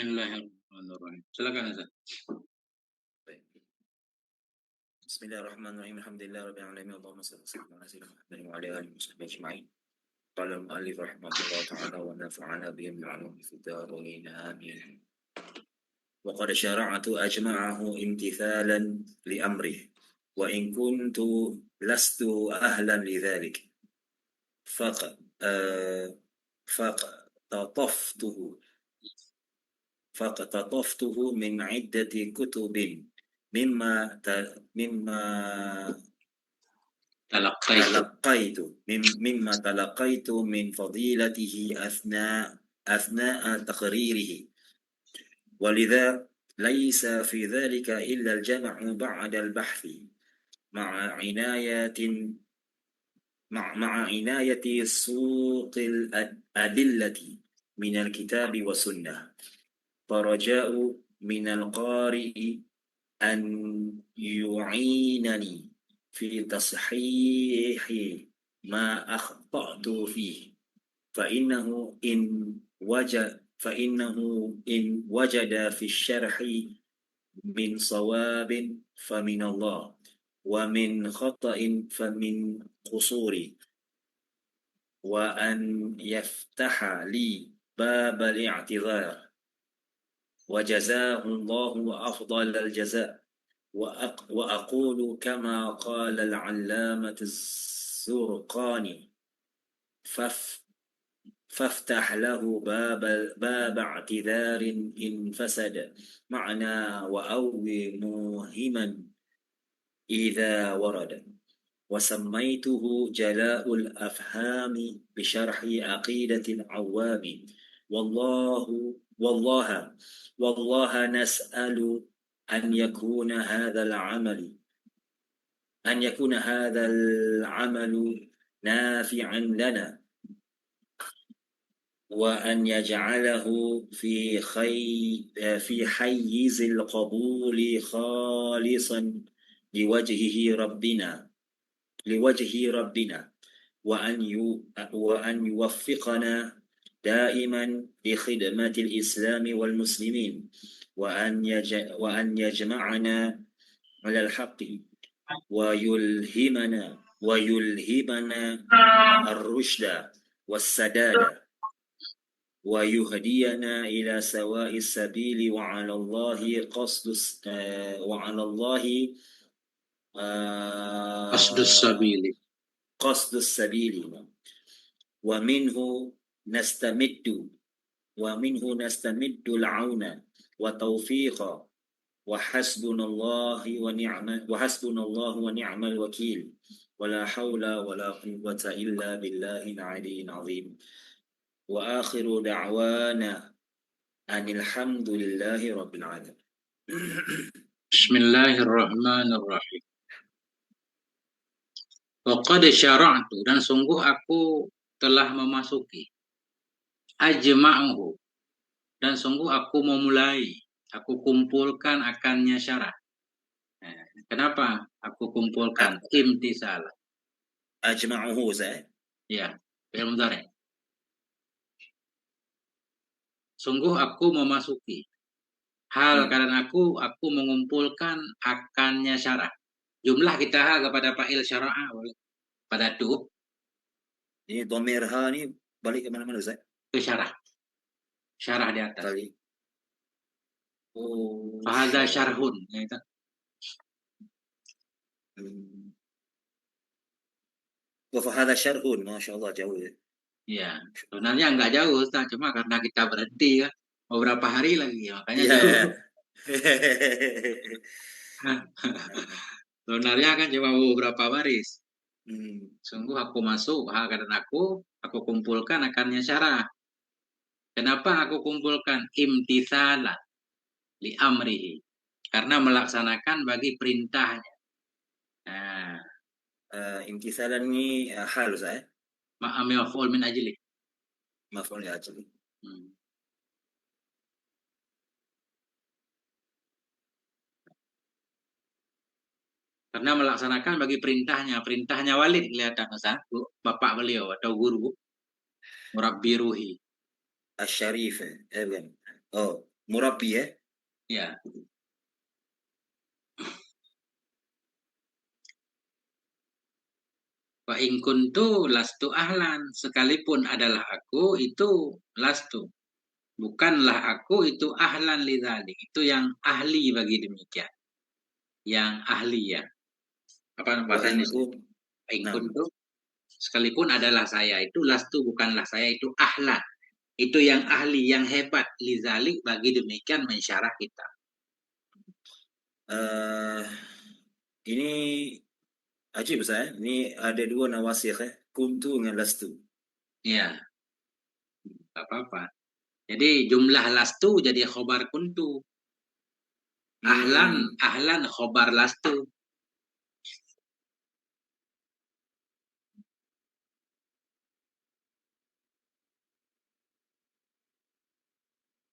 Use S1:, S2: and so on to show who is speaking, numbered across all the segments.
S1: Bismillahirrahmanirrahim. Silakan Ustaz.
S2: Bismillahirrahmanirrahim. Alhamdulillah rabbil alamin. Allahumma shalli ala sayyidina Muhammadin wa ala alihi washabbihi ajma'in. Qala al-mu'allif rahimahullah ta'ala wa nafa'ana bihi bi'alumi fid dharain amin. Wa qad syara'tu ajma'ahu imtithalan li amrih wa in kuntu lastu ahlan li dhalik. فاقتطفته من عدة كتب مما تلقيت من فضيلته أثناء تقريره ولذا ليس في ذلك إلا الجمع بعد البحث مع عناية سوق الأدلة من الكتاب والسنة فرجاء من القارئ أن يعينني في تصحيح ما أخطأت فيه فإنه إن وجد في الشرح من صواب فمن الله ومن خطأ فمن قصوري وأن يفتح لي باب الاعتذار وجزاه الله أفضل الجزاء وأقول كما قال العلامة الزرقاني فافتح له باب اعتذار إن فسد معنى وأوي موهما إذا ورد وسميته جلاء الأفهام بشرح عقيدة العوام والله نسأل أن يكون هذا العمل نافعا لنا وأن يجعله في حيز القبول خالصا لوجه ربنا وأن يوفقنا دائما لخدمة الإسلام والمسلمين وأن يجمعنا على الحق ويلهمنا الرشد والسداد ويهدينا إلى سواء السبيل وعلى الله قصد السبيل ومنه نستمد العون وتوفيق وحسبنا الله ونعم الوكيل ولا حول ولا قوة إلا بالله العلي العظيم وآخر دعوانا أن الحمد لله رب العالمين.
S1: Bismillahirrahmanirrahim. Wa qad syara'tu, dan sungguh aku telah memasuki, ajma'uhu, dan sungguh aku memulai, aku kumpulkan akannya syarah. Kenapa aku kumpulkan? Imtisal.
S2: Ajma'uhu saya.
S1: Ya, fi'il mudhari'. Sungguh aku memasuki. Hal karena aku mengumpulkan akannya syarah. Jumlah kita hal kepada fa'il syara'a pada tu.
S2: Ini dhamir ha ni balik ke mana-mana Ustaz?
S1: Ke syarah. Syarah di atas.
S2: Balik. Oh.
S1: Fahadha syarhun.
S2: Fahadha syarhun. Masya Allah jauh ya.
S1: Iya. Sebenarnya enggak jauh Ustaz. Cuma karena kita berhenti kan. Beberapa hari lagi. Makanya
S2: jauh.
S1: Sebenarnya kan cuma beberapa baris. Sungguh aku masuk karena aku kumpulkan akannya syarah. Kenapa aku kumpulkan? Imtithala li amrihi, karena melaksanakan bagi perintahnya. Nah,
S2: imtithalan ni hal saya.
S1: Maf'ul min ajli.
S2: Maf'ul min ajli.
S1: Karena melaksanakan bagi perintahnya Walid, kelihatan Ustaz, bapak beliau atau guru, Murabbi Ruhi
S2: Asy-Syarif. Oh, Murabbi ya.
S1: Ya. Wa in kuntu lastu ahlan, sekalipun adalah aku itu lastu. Bukanlah aku itu ahlan lidzalik. Itu yang ahli bagi demikian. Yang ahli ya. Apa
S2: Wa
S1: bahasa
S2: in
S1: Indonesia?
S2: kun
S1: Wa in
S2: Nam.
S1: kuntu, sekalipun adalah saya itu lastu, bukanlah saya itu ahlan. Itu yang ahli, yang hebat lidzalik bagi demikian mensyarah kita.
S2: Eh, ini ajib saya. Ini ada dua nawasikh ya. Kuntu dengan lastu.
S1: Ya, tak apa-apa. Jadi jumlah lastu jadi khobar kuntu. Ahlan,
S2: Hmm.
S1: ahlan khobar lastu.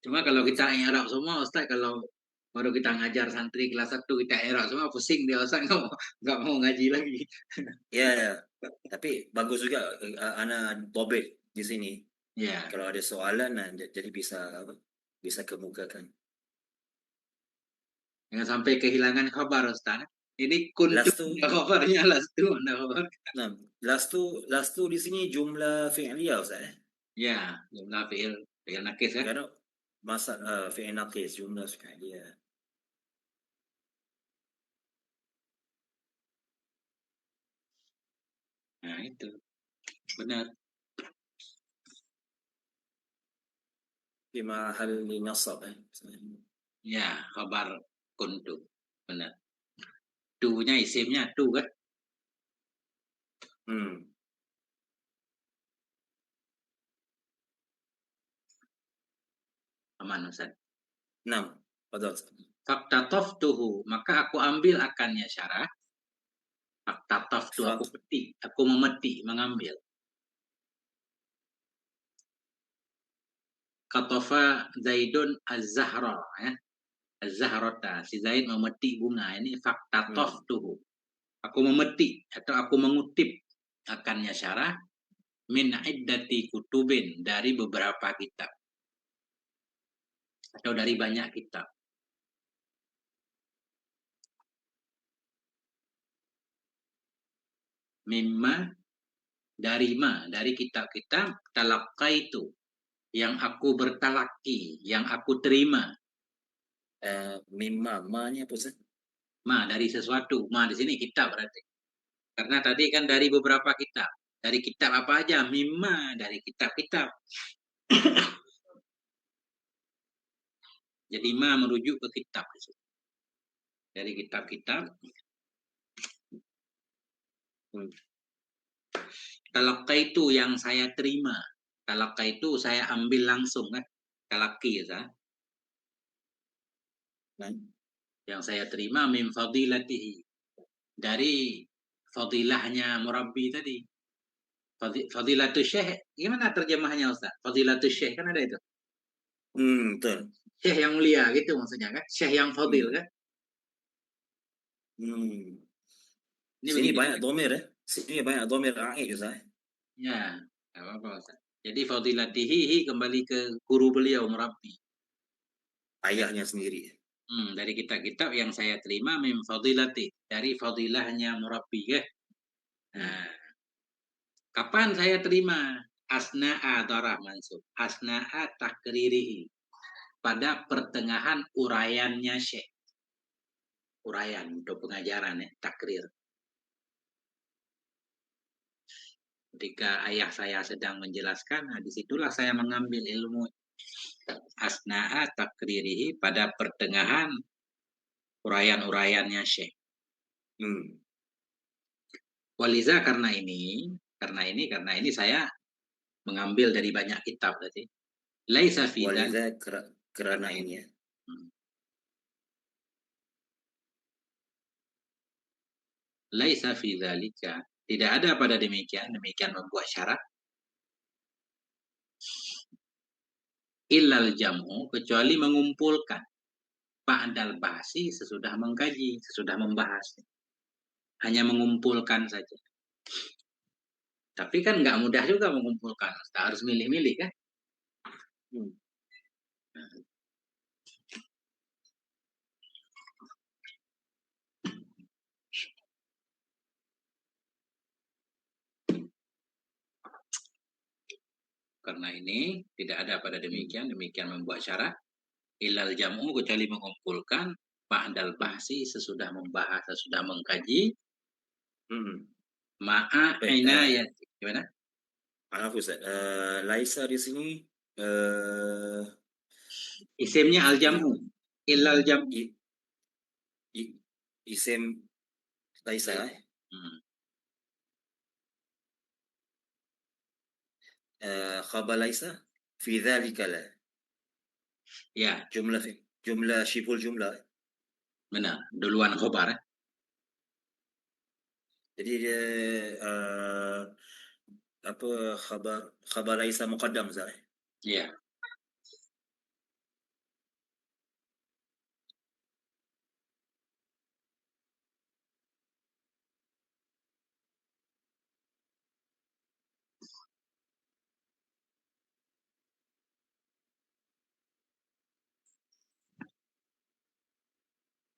S1: Cuma kalau kita i'rab semua, Ustaz, kalau baru kita ngajar santri kelas 1 kita i'rab semua pusing dia, Ustaz, nggak mau ngaji lagi.
S2: Ya, ya. Tapi bagus juga anak tobek di sini.
S1: Ya,
S2: Kalau ada soalan, nah, jadi bisa apa? Bisa kemukakan.
S1: jangan sampai kehilangan kabar, Ustaz. Ini kuntu
S2: Lastu,
S1: ada kabarnya, lastu ada kabar.
S2: nah, lastu di sini jumlah fi'liyah Ustaz.
S1: Ya, jumlah fi'il, fi'il nakis kan?
S2: Karena masa fi'il naqis jumlah fi'liyah.
S1: Nah, itu benar.
S2: Di mahal nasab
S1: Ya, kabar kuntu. Benar. Tu-nya isimnya tu kan?
S2: Hmm.
S1: Aman, Ustaz.
S2: Enam. Betul.
S1: Fakta toftuhu, maka aku ambil akannya syarah. Fakta toftu, aku
S2: Fak.
S1: petik, aku memetik, mengambil. Katofa Zaidun Az-Zahra, ya. Az-Zahrata, si Zaid memetik bunga. Ini fakta
S2: Hmm.
S1: toftuhu. Aku memetik atau aku mengutip akannya syarah min iddati kutubin, dari beberapa kitab atau dari banyak kitab. Mimma, dari kitab-kitab talaqaitu, yang aku bertalaki, yang aku terima.
S2: Mimma. Ma-nya apa Ustaz?
S1: Ma, dari sesuatu. Ma di sini kitab berarti. Karena tadi kan dari beberapa kitab. Dari kitab apa aja? Mimma, dari kitab-kitab. Jadi ma merujuk ke kitab. Dari kitab-kitab.
S2: Hmm.
S1: Talaka itu yang saya terima. Talaka itu saya ambil langsung kan. Talaki ya.
S2: Nah.
S1: Yang saya terima min fadilatihi. Dari fadilahnya murabbi tadi. Fadilatul syekh, gimana terjemahnya Ustaz? Fadilatul syekh kan ada itu.
S2: Betul.
S1: Syekh yang mulia gitu maksudnya kan. Syekh yang fadil
S2: Hmm.
S1: kan.
S2: Hmm.
S1: Ini
S2: Sini
S1: begitu
S2: banyak
S1: kan.
S2: domir ya. Sini banyak domir aid Ustaz.
S1: Ya, nggak apa-apa Ustaz. Jadi fadilatihi kembali ke guru beliau murabbi.
S2: Ayahnya sendiri.
S1: Dari kitab-kitab yang saya terima min fadilati, dari fadilahnya murabbi ya.
S2: Hmm.
S1: Nah, kapan saya terima? Asna'a darah mansub. Asna'a takririhi. Pada pertengahan uraiannya Syekh. Uraian untuk pengajaran ya, takrir. Ketika ayah saya sedang menjelaskan, nah disitulah saya mengambil ilmu asna'a takririhi, pada pertengahan uraian-uraiannya Syekh.
S2: Hmm.
S1: Waliza, karena ini saya mengambil dari banyak kitab tadi. Laisa fi dzal-
S2: Waliza kerana ini ya.
S1: Laisa fi dzalika. Tidak ada pada demikian membuat syarat illal jam'u, kecuali mengumpulkan ba'dal bahsi, sesudah mengkaji, sesudah membahas. Hanya mengumpulkan saja. Tapi kan nggak mudah juga mengumpulkan. Kita harus milih-milih kan.
S2: Hmm.
S1: Karena ini tidak ada pada demikian membuat syarat ilal jam'u kecuali mengumpulkan ba'dal bahsi sesudah membahas, sesudah mengkaji ma'a
S2: Baik,
S1: inayat. Gimana?
S2: maaf Ustaz. Laisa di sini
S1: Isimnya al jam'u. Ilal jam'u.
S2: i- i- isim Laisa.
S1: Hmm.
S2: Khabar Laisa fi dzalika la.
S1: Ya,
S2: Jumlah syibul jumlah.
S1: benar. Duluan khobar.
S2: Jadi dia apa khabar Laisa muqaddam Ustaz.
S1: Ya.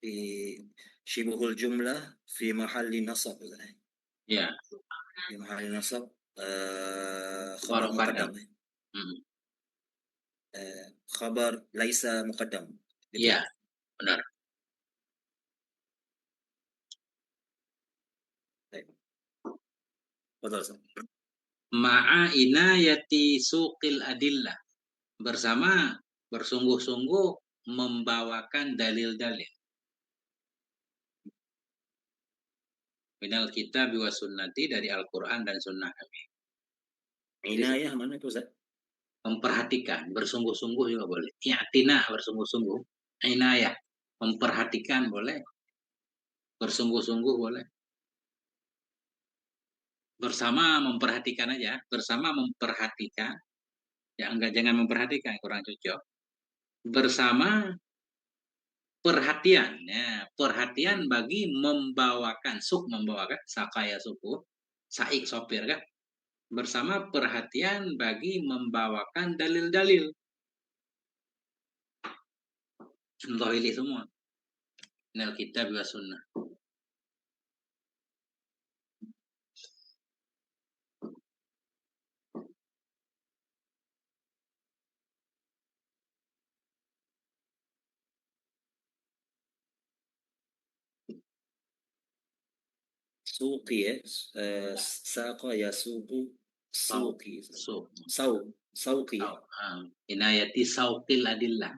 S2: Fi syibhul jumlah fi mahalli nasab Ustaz.
S1: Ya.
S2: Fi mahalli nasab khabar
S1: Baru
S2: muqaddam.
S1: kadang. Hmm.
S2: Khabar Laisa muqaddam. Gitu.
S1: Ya, benar.
S2: Baik. Betul Ustaz.
S1: Ma'a inayati suqil adillah. Bersama bersungguh-sungguh membawakan dalil-dalil. Minal kitab wa sunnati dari Al-Quran dan sunnah kami.
S2: Inayah mana itu Ustaz?
S1: Memperhatikan, bersungguh-sungguh juga boleh. I'tina bersungguh-sungguh. Inayah, memperhatikan boleh. Bersungguh-sungguh boleh. Bersama memperhatikan aja, bersama memperhatikan. Ya enggak, jangan memperhatikan, kurang cocok. Bersama perhatian, ya, perhatian bagi membawakan, membawakan, sakaya suku, saik sopir kan, bersama perhatian bagi membawakan dalil-dalil. Contoh ini semua. Nel kitab wa sunnah.
S2: Suqi ya. Saqa ya suqu suqi.
S1: So,
S2: Sauqi ya.
S1: inayati sauqil adillah.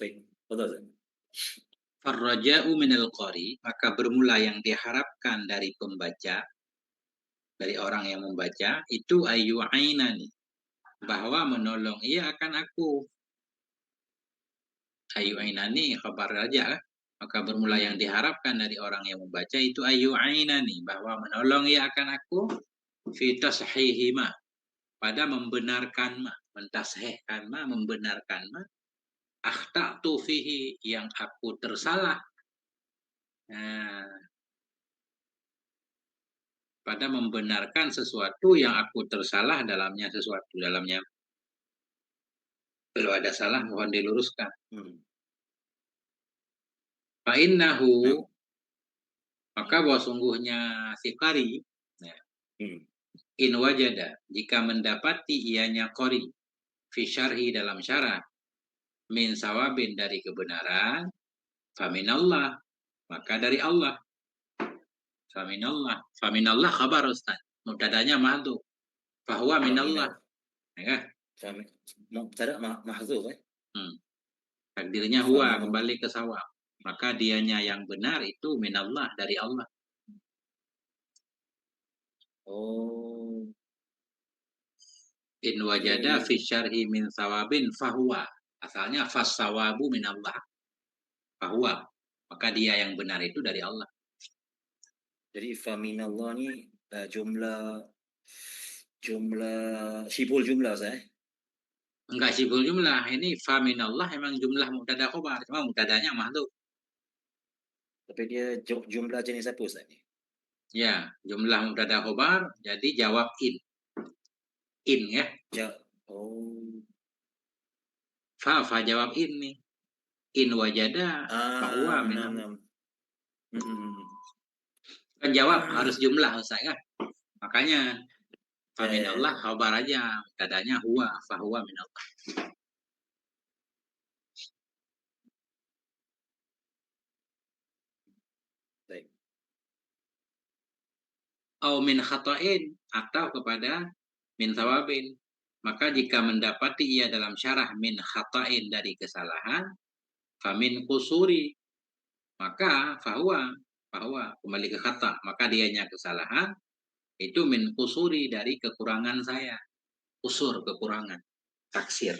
S2: Baik. Betul Ustaz.
S1: Farraja'u minal qari, maka bermula yang diharapkan dari pembaca, dari orang yang membaca, itu ayyu'ainani, bahwa menolong ia akan aku. Ayyu'ainani khabar raja, maka bermula yang diharapkan dari orang yang membaca itu ayyu'ainani, bahwa menolong ia akan aku fi tashihima, pada membenarkan ma, mentashihkan ma, membenarkan ma, akhta'tu fihi, yang aku tersalah. Nah, pada membenarkan sesuatu yang aku tersalah dalamnya, sesuatu dalamnya kalau ada salah mohon diluruskan. Fa innahu, maka bahwa sungguhnya si qari, ya, in wajada, jika mendapati ianya qari fi syarhi dalam syarah, min sawabin dari kebenaran, faminallah, maka dari Allah. Faminallah khabar Ustaz, mubtadanya mahdhuf, fahuwa minallah, ya kan?
S2: Mubtada mahdzuf ya.
S1: Takdirnya huwa, kembali ke sawab, maka dianya yang benar itu minallah, dari Allah.
S2: Oh.
S1: In wajada fi syarhi min sawabin fahuwa, asalnya fassawabu minallah, fahuwa, maka dia yang benar itu dari Allah.
S2: Jadi faminallah ni jumlah syibul jumlah saya.
S1: Enggak sibul jumlah, ini faminallah emang jumlah mubtada khobar, cuma mubtadanya mahdhuf.
S2: Tapi dia jumlah jenis apa Ustaz ni?
S1: Ya, jumlah mubtada khobar jadi jawab in. In ya.
S2: Ja. Oh.
S1: Fa jawab in nih. In wajada fahuwa
S2: Ah,
S1: min
S2: enam
S1: Allah.
S2: enam. Mm-mm.
S1: Kan jawab harus jumlah Ustaz kan. Makanya fa
S2: Ya,
S1: min
S2: ya,
S1: Allah
S2: ya.
S1: khabar aja. Tadanya huwa fahuwa min Allah.
S2: Baik.
S1: Au min khata'in atau kepada min thawabin. Maka jika mendapati ia dalam syarah min khata'in dari kesalahan, famin kusuri, maka fahuwa kembali ke khata, maka dianya kesalahan, itu min kusuri dari kekurangan saya. Kusur kekurangan, taksir.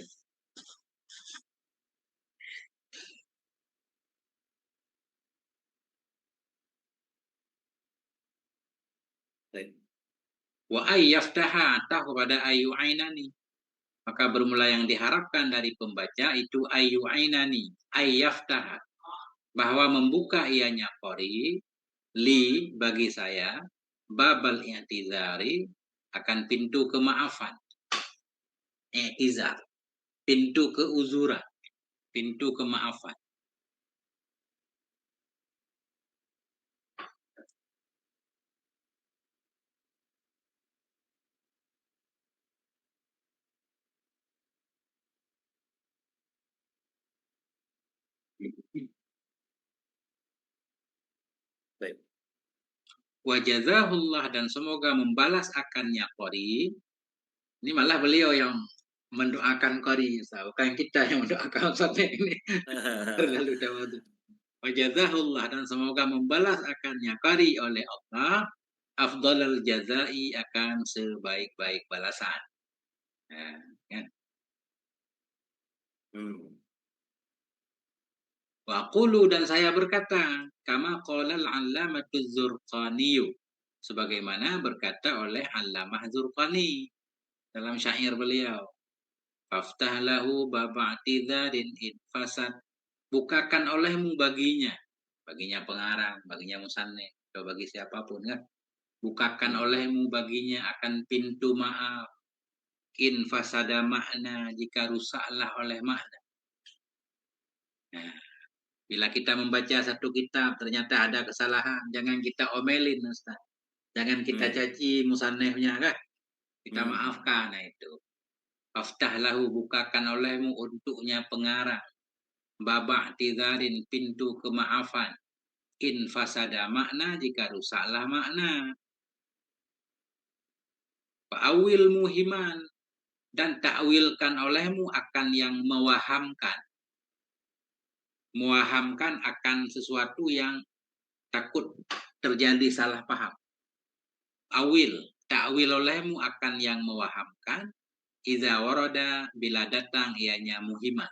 S2: Baik.
S1: Wa ayyaftaha atau kepada ayu ainani. Maka bermula yang diharapkan dari pembaca itu ayu ainani, ayyaftaha, bahwa membuka ianya qori li bagi saya babal i'tizari akan pintu kemaafan, i'tizar, pintu keuzuran, pintu kemaafan.
S2: Baik.
S1: Wajazahullah dan semoga membalas akannya qori. Ini malah beliau yang mendoakan qori, bukan kita yang mendoakan sampai ini. Terlalu tawadhu. Wajazahullah dan semoga membalas akannya qari oleh Allah afdalal jazai akan sebaik-baik balasan. Nah, kan?
S2: Hmm.
S1: Wa qulu dan saya berkata kama qala al-allamatu Zurqani, sebagaimana berkata oleh Allamah Zurqani dalam syair beliau, faftah lahu baba i'tidharin fasad, bukakan olehmu baginya pengarang, baginya musannif, atau bagi siapapun kan, bukakan
S2: Hmm.
S1: olehmu baginya akan pintu maaf, in fasada makna, jika rusaklah oleh makna. Nah, bila kita membaca satu kitab ternyata ada kesalahan, jangan kita omelin Ustaz, jangan kita
S2: Hmm.
S1: caci musannifnya kan, kita
S2: Hmm.
S1: maafkan. Nah itu faftah lahu, bukakan olehmu untuknya pengarang, baba tidarin, pintu kemaafan, in fasada makna, jika rusaklah makna, fa'awil muhiman, dan takwilkan olehmu akan yang mewahamkan, akan sesuatu yang takut terjadi salah paham. Awil, takwil olehmu akan yang mewahamkan, idza warada, bila datang ianya muhiman.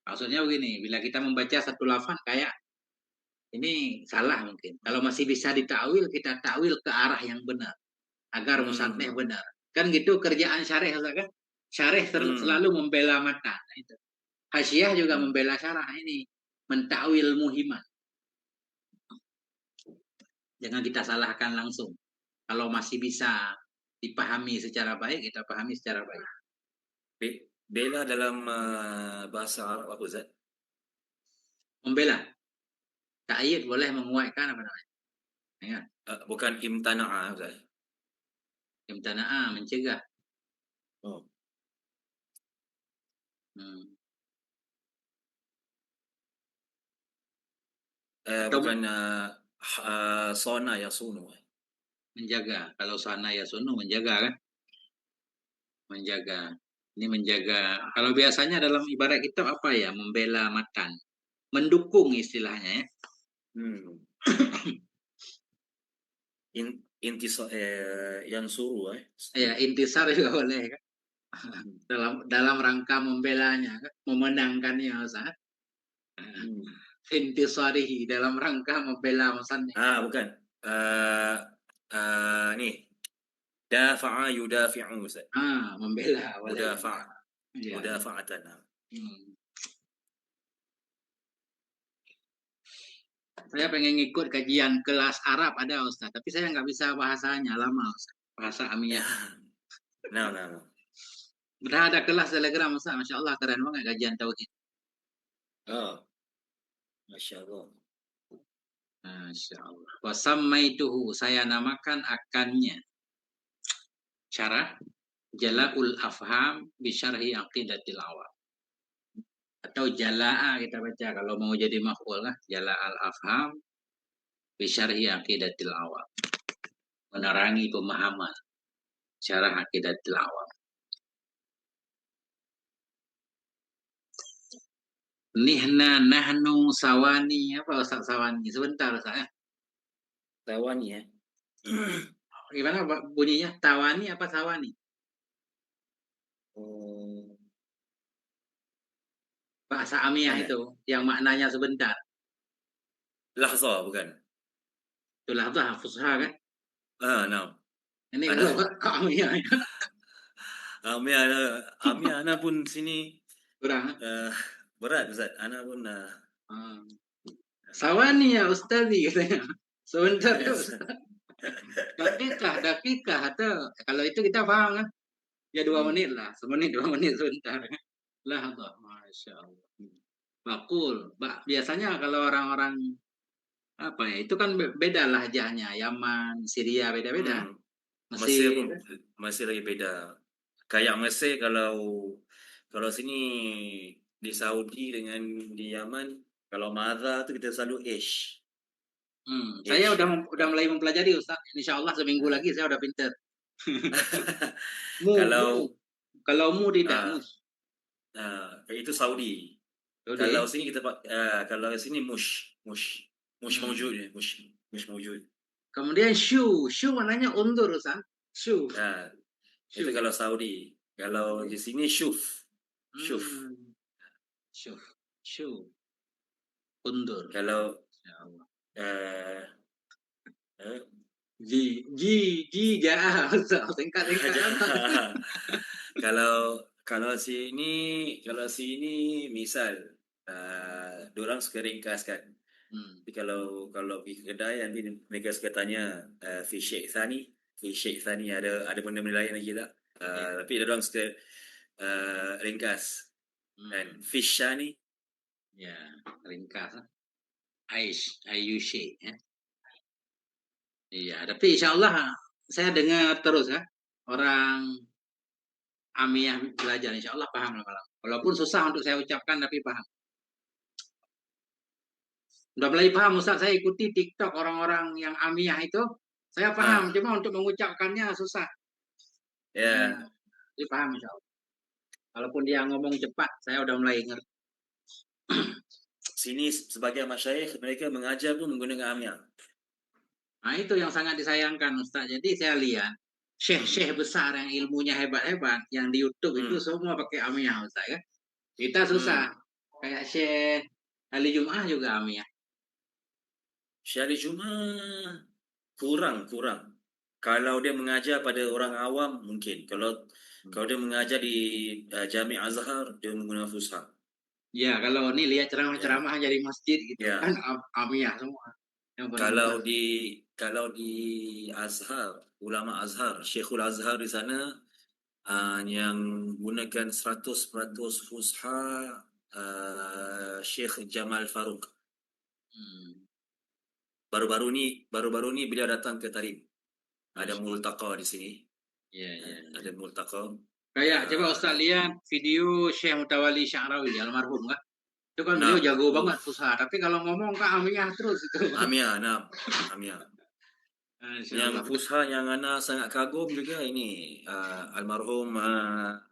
S1: Maksudnya begini, bila kita membaca satu lafaz kayak ini salah mungkin. Kalau masih bisa ditakwil, kita takwil ke arah yang benar agar musannif
S2: Hmm.
S1: benar. Kan gitu kerjaan syarih kan? Syarih
S2: Hmm.
S1: selalu membela matan. Nah, itu. Hasyiah juga
S2: Hmm.
S1: membela syarah ini, mentakwil muhiman. Jangan kita salahkan langsung. Kalau masih bisa dipahami secara baik, kita pahami secara baik.
S2: Bela dalam bahasa Arab apa Zat?
S1: Membela. Ta'yid boleh menguatkan apa namanya? Ya.
S2: Bukan imtana'a Zat.
S1: Imtana'a, mencegah.
S2: Oh.
S1: Hmm. Atau
S2: Bukan sona ya sunu.
S1: menjaga. Kalau sana ya sunu, menjaga kan? Menjaga. Ini menjaga. Kalau biasanya dalam ibarat kitab apa ya? Membela matan. Mendukung istilahnya ya.
S2: Hmm. Yang suruh
S1: Ya, intisar juga boleh kan?
S2: Hmm.
S1: dalam rangka membelanya kan? Memenangkannya Ustaz.
S2: Hmm.
S1: Intisarihi, dalam rangka membela musannif.
S2: Bukan. Nih. Dafa'a yudafi'u Ustaz.
S1: Membela boleh juga.
S2: Mudafa'
S1: Iya.
S2: mudafa'atan.
S1: Hmm. Saya pengen ngikut kajian kelas Arab ada Ustaz, tapi saya nggak bisa bahasanya lama Ustaz. Bahasa Amiyah.
S2: Nah, nah, nah.
S1: Udah ada kelas Telegram Ustaz, Masya Allah keren banget kajian tauhid.
S2: Oh, Masya Allah.
S1: Masya Allah. Wasammaituhu, saya namakan akannya. Syarah Jala'ul Afham Bisyarhi Aqidatil Awam. Atau Jala'a kita baca kalau mau jadi maf'ul lah. Jala'al Afham Bisyarhi Aqidatil Awam. Menerangi pemahaman syarah Aqidatil Awam. Nihna nahnu sawani apa Ustaz sawani? Sebentar Ustaz ya.
S2: Taiwan ya.
S1: Gimana bunyinya? Tawani apa sawani?
S2: Oh,
S1: Bahasa Amiyah
S2: mana?
S1: itu yang maknanya sebentar.
S2: Lahza bukan?
S1: Itulah tuh hafuzha kan?
S2: Nah.
S1: Ini kalau
S2: Ana,
S1: kok Amiyah ya.
S2: Amia ana pun sini
S1: Kurang.
S2: uh, berat Ustaz. Ana pun
S1: Ah. Sawani ya Ustazi katanya. Sebentar ya Ustaz. Dakikah atau kalau itu kita paham kan? Ya 2 menit lah, semenit 2 menit sebentar. Lah Allah, masya Allah. Bakul, biasanya kalau orang-orang apa ya itu kan beda lahjahnya. Yaman, Syria beda-beda.
S2: hmm, Mesir
S1: Mesir,
S2: pun masih lagi beda. Kayak Mesir kalau sini di Saudi dengan di Yaman, kalau madza tu kita selalu ish.
S1: saya
S2: Ish.
S1: udah mulai mempelajari Ustaz. Insya Allah seminggu
S2: Ah.
S1: lagi saya udah pinter. Mu.
S2: Kalau
S1: Kalau mu tidak
S2: ah,
S1: mus.
S2: itu Saudi. Kalau
S1: Udah.
S2: sini kita kalau sini mush
S1: Hmm.
S2: maujud ya, mush maujud.
S1: Kemudian shoe maknanya undur Ustaz. Shoe,
S2: Nah, itu
S1: shoe.
S2: kalau Saudi. Kalau di sini syuf.
S1: Hmm. Shoe, shoe, undur.
S2: Kalau
S1: Ya Allah.
S2: eh eh,
S1: Ji, jaa Ustaz. Singkat-singkat apa?
S2: kalau kalau sini misal dorang suka ringkas kan.
S1: Hmm.
S2: Tapi kalau pergi kedai nanti mereka suka tanya fi syekh thani ada benda-benda lain lagi tak?
S1: Ya.
S2: Tapi dorang suka ringkas kan.
S1: Hmm.
S2: Fish ni
S1: Ya, ringkas. Ayushe ya. Iya, tapi insya Allah saya dengar terus ya orang Amiyah belajar, insya Allah paham lama-lama. Walaupun susah untuk saya ucapkan tapi paham. Udah mulai paham Ustaz, saya ikuti TikTok orang-orang yang Amiyah itu, saya paham,
S2: ah
S1: cuma untuk mengucapkannya susah. Nah,
S2: ya
S1: jadi paham insya Allah. Walaupun dia ngomong cepat, saya udah mulai ngerti.
S2: sini sebagai masyayikh mereka mengajar pun menggunakan amya.
S1: Nah itu yang sangat disayangkan Ustaz. Jadi saya lihat
S2: Hmm.
S1: syekh-syekh besar yang ilmunya hebat-hebat, yang di YouTube itu
S2: Hmm.
S1: semua pakai Amiyah Ustaz ya. Kita susah.
S2: Hmm.
S1: Kayak Syekh Ali Jum'ah juga Amiyah.
S2: Syari Jumaah kurang. Kalau dia mengajar pada orang awam mungkin. Kalau dia mengajar di Jami' Azhar dia menggunakan Fusha.
S1: Ya, kalau ini lihat
S2: Ya.
S1: ceramah-ceramah jadi masjid gitu kan
S2: Ya.
S1: Amiyah semua. Yang
S2: Kalau
S1: benar-benar.
S2: di kalau di Azhar, ulama Azhar, Syekhul Azhar di sana yang gunakan 100% Fusha Syekh Jamal Farouk.
S1: Hmm.
S2: Baru-baru ni beliau datang ke Tarim. Ada
S1: Masya Allah.
S2: multaqa di sini.
S1: Ya, ya, ya.
S2: Ada multaqa.
S1: Kayak coba
S2: Uh,
S1: Ustaz lihat video Syekh Mutawali Sya'rawi almarhum kan. Itu kan beliau
S2: Nam,
S1: jago banget susah. Tapi kalau ngomong kan Amiyah terus itu.
S2: Amia, Nam, Amia.
S1: Masya
S2: Yang
S1: Allah.
S2: Fusha yang ana sangat kagum juga ini almarhum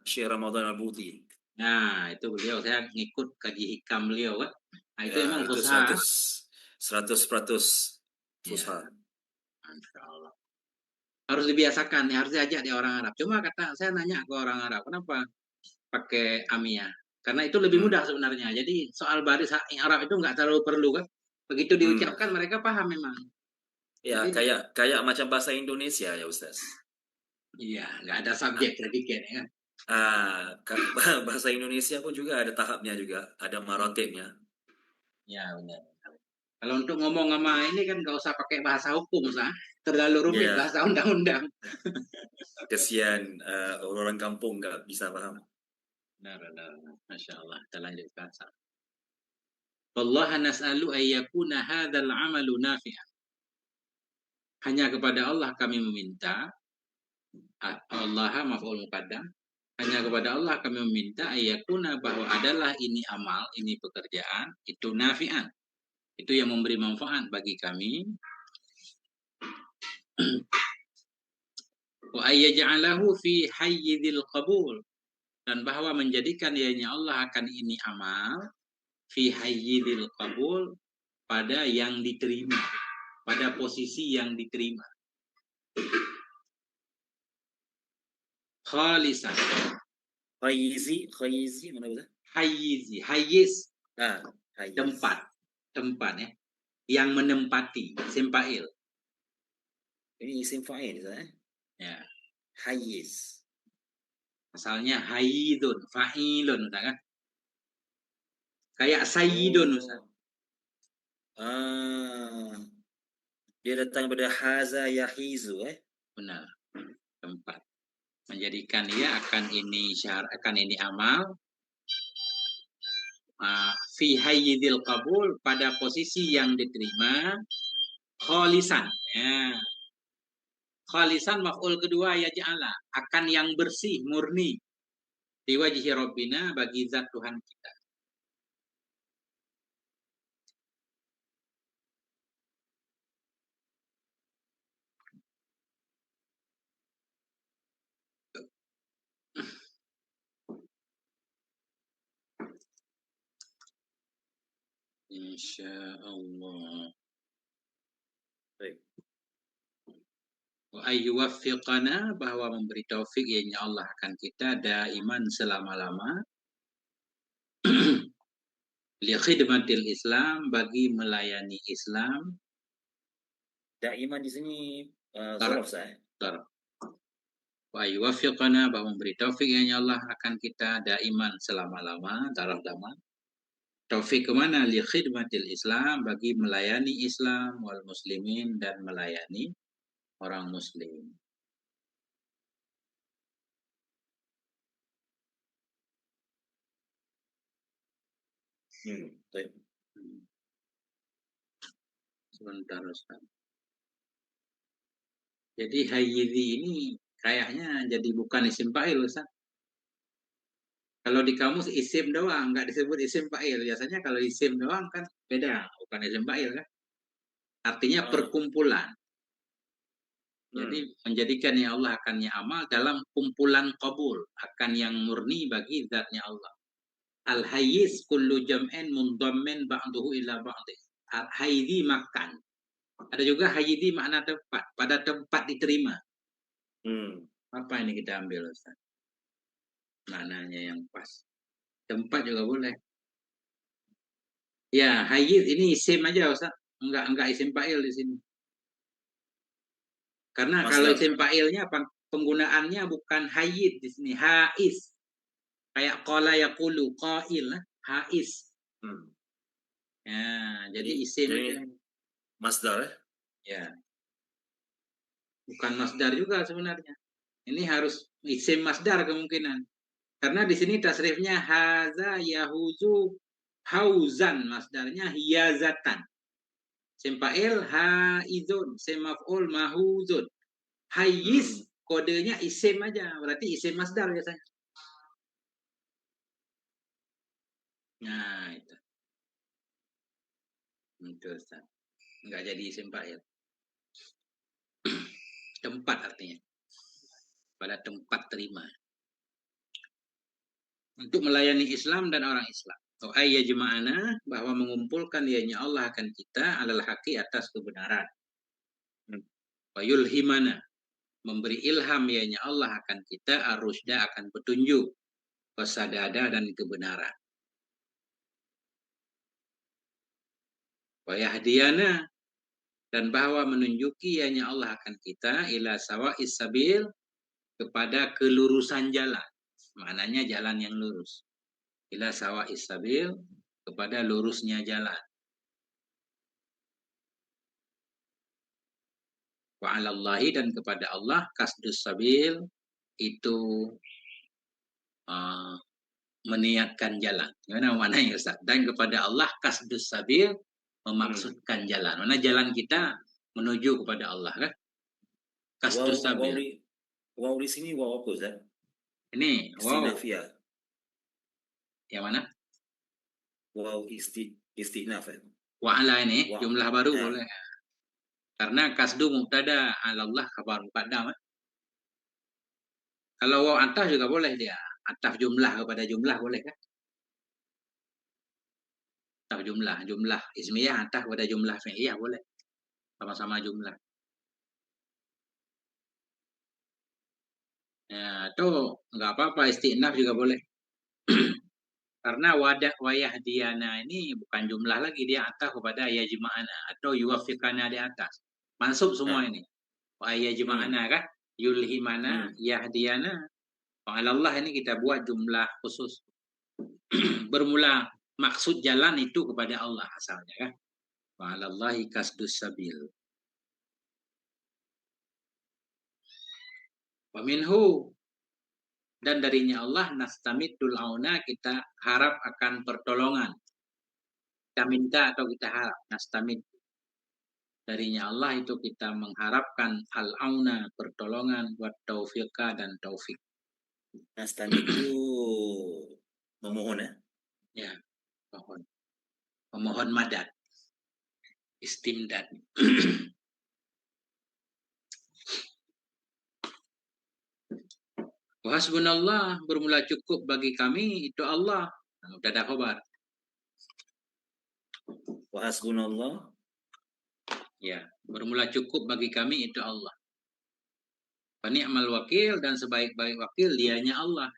S2: Syekh Ramadan Al-Buti.
S1: Nah, itu beliau saya ngikut kaji hikam beliau kan. Nah, itu
S2: Ya,
S1: emang
S2: itu
S1: Fusha.
S2: 100%
S1: Ya,
S2: Fusha.
S1: Masya Allah. Harus dibiasakan, ya, harus diajak di orang Arab. Cuma kata saya nanya ke orang Arab, kenapa pakai Amiyah? Karena itu lebih
S2: Hmm.
S1: mudah sebenarnya. Jadi soal baris Arab itu nggak terlalu perlu kan. Begitu
S2: Hmm.
S1: diucapkan mereka paham memang.
S2: Ya,
S1: Jadi
S2: kayak macam bahasa Indonesia ya, Ustaz.
S1: iya, nggak ada subjek predikat ya kan.
S2: Bahasa Indonesia pun juga ada tahapnya juga, ada maratibnya.
S1: Ya benar. Kalau untuk ngomong sama ini kan nggak usah pakai bahasa hukum, Ustaz. Terlalu rumit
S2: Ya,
S1: bahasa undang-undang.
S2: kesian orang kampung nggak bisa paham.
S1: Benar, benar. Masya Allah. Kita lanjutkan. Allah nas'alu ayyakuna hadzal amalu nafi'an. Hanya kepada Allah kami meminta. Allah maf'ul muqaddam. Hanya kepada Allah kami meminta ayyakuna bahwa adalah ini amal, ini pekerjaan, itu nafi'an. Itu yang memberi manfaat bagi kami. Wa ayyaj'alahu fi hayyidil qabul. Dan bahwa menjadikan ianya Allah akan ini amal fi hayyidil qabul, pada yang diterima, pada posisi yang diterima. Khalisan.
S2: Khayyizi mana betul?
S1: Hayyizi, hayyiz
S2: Hayyiz.
S1: tempat ya, yang menempati, sempail.
S2: Ini isim fa'il
S1: Ya,
S2: Hayyiz.
S1: asalnya hayyidun, fa'ilun, kan? Kayak sayyidun, Ustaz.
S2: Dia datang pada haza yahizu
S1: Benar, tempat. Menjadikan dia akan ini amal, fi hayyidil qabul, pada posisi yang diterima, khalisan. Ya. Khalisan maf'ul kedua ya ja'ala, akan yang bersih, murni. Di wajhi Rabbina, bagi zat Tuhan kita. Insyaallah.
S2: Baik.
S1: Wa ayyuwaffiqana, bahwa memberi taufik ianya Allah akan kita daiman selama-lama li khidmatil Islam, bagi melayani Islam.
S2: Daiman di sini
S1: Taraf. Wa ayyuwaffiqana, bahwa memberi taufik ianya Allah akan kita daiman selama-lama, taraf dama. Taufik kemana? Li khidmatil Islam, bagi melayani Islam wal muslimin, dan melayani orang muslim.
S2: Baik.
S1: Sebentar, Ustaz. Jadi hayyidhi ini kayaknya jadi bukan isim fa'il, Ustaz. Kalau di kamus isim doang, nggak disebut isim fa'il. Biasanya kalau isim doang kan beda, bukan isim fa'il kan. Artinya perkumpulan. Jadi menjadikan ya Allah akannya amal dalam kumpulan qabul, akan yang murni bagi zatnya Allah. Al-hayyiz kullu jam'in mundammin ba'duhu ila ba'dih. Al-hayyidhi makan. Ada juga hayyidhi makna tempat, pada tempat diterima. Apa ini kita ambil, Ustaz? Maknanya yang pas. Tempat juga boleh. Ya, hayyiz ini isim aja, Ustaz. Enggak isim fa'il di sini. Karena kalau isim fa'ilnya penggunaannya bukan hayyiz di sini, haiz. Kayak qala yaqulu, qail, haiz. Ya, jadi isim
S2: masdar
S1: ya. Bukan masdar juga sebenarnya. Ini harus isim masdar kemungkinan. Karena di sini tasrifnya haza yahuzu hauzan, masdarnya hiyazatan. Sempa'il haizun, semaf'ul mahuzun. Hayyiz kodenya isim aja, berarti isim masdar biasanya. Nah, itu. Itu, Ustaz. Enggak jadi isim fa'il. Tempat artinya. Pada tempat terima. Untuk melayani Islam dan orang Islam. Ayya jema'ana, bahwa mengumpulkan dianya Allah akan kita alal haqi, atas kebenaran. Wa yulhimana, memberi ilham dianya Allah akan kita arusda, akan petunjuk, wasadada, dan kebenaran. Wa yahdiyana, dan bahwa menunjuki ianya Allah akan kita ila sawa'is sabil, kepada kelurusan jalan. Maknanya jalan yang lurus. Ila sawa'is sabil, kepada lurusnya jalan. Wa 'alallahi, dan kepada Allah, kasdus sabil itu uh, meniatkan jalan. Gimana maknanya Ustaz? Dan kepada Allah kasdus sabil memaksudkan jalan. Mana jalan kita menuju kepada Allah kan? Kasdus
S2: Wow,
S1: sabil.
S2: wow di sini wow apa Ustaz?
S1: Ini wow,
S2: Istinafiyah.
S1: yang mana?
S2: Wow istinaf.
S1: Wa 'ala ini
S2: Wow.
S1: jumlah baru boleh. Karena kasdu mubtada, 'alallah khabar muqaddam. Kalau waw ataf juga boleh dia. Ataf jumlah kepada jumlah boleh kan? Ataf jumlah ismiyah ataf kepada jumlah fi'liyah boleh. Sama-sama jumlah. Ya, itu enggak apa-apa, istinaf juga boleh. Karena wadah wayah diana ini bukan jumlah lagi, dia ataf kepada yajma'ana atau yuwafiqana di atas. Mansub semua ini. Wa yajma'ana kan? Yulhimana, yahdiana. Allah ini kita buat jumlah khusus. Bermula maksud jalan itu kepada Allah asalnya kan. Wa 'alallahi kasdus sabil. Wa minhu, dan darinya Allah, nastamidul auna, kita harap akan pertolongan. Kita minta atau kita harap, nastamid. Darinya Allah itu kita mengharapkan al-auna, pertolongan, wa taufiqa, dan taufik.
S2: Nastamid itu memohon ya?
S1: Ya, mohon. Memohon madad. Istimdad. Wa hasbunallah, bermula cukup bagi kami itu Allah. Sudah ada khabar.
S2: Wa hasbunallah.
S1: Ya, bermula cukup bagi kami itu Allah. Wa ni'mal wakil, dan sebaik-baik wakil dianya Allah.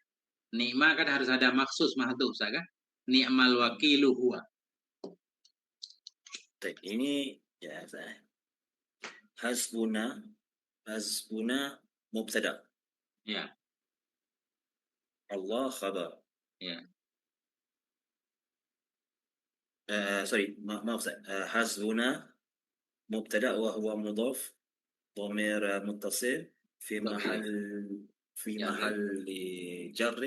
S1: Ni'ma kan harus ada maksus mahdhuf kan? Ni'mal wakilu huwa.
S2: Ini ya saya. Hasbuna mubtada.
S1: Ya.
S2: Allah khabar.
S1: Ya.
S2: Sorry, maaf saya. Hasbuna مبتدأ وهو مضاف ضمير متصل في محل جر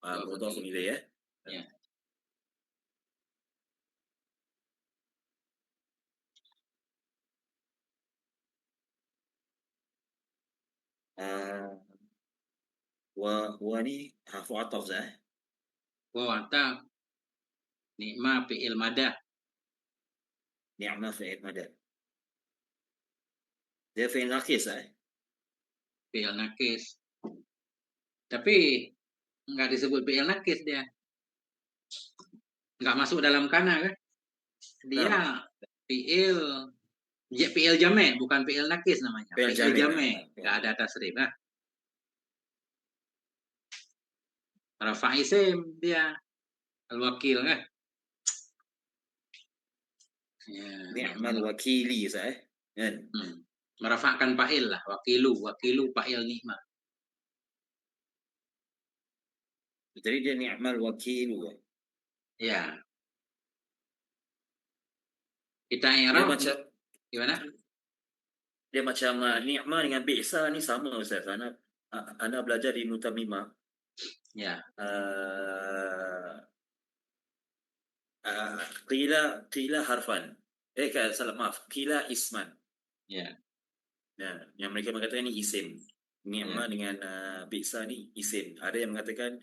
S2: مضاف إليه. واني harfu ataf saya.
S1: Ataf. Ni'ma fi'il madah.
S2: Ni'ma fi'il madah. Dia fi'il nakis
S1: Fi'il nakis. Tapi enggak disebut fi'il nakis dia. Enggak masuk dalam kana kan? Dia fi'il jame', bukan fi'il nakis namanya. Fi'il jame'. Enggak ada tasrif kan? Rafa' isim dia. Al-wakil kan?
S2: Ya, ni'mal wakili saya.
S1: Merafa'kan fa'il lah, wakilu fa'il ni'ma.
S2: Jadi dia ni'mal wakilu.
S1: Ya. Kita i'rab gimana?
S2: Dia macam ni'ma dengan bi'sa ni sama Ustaz. Ana belajar di Mutamimah.
S1: Ya.
S2: Qila harfan. Salah maaf. Qila isman.
S1: Ya.
S2: Nah, yang mereka mengatakan ini isim. Ni'ma dengan bi'sa ni isim. Ada yang mengatakan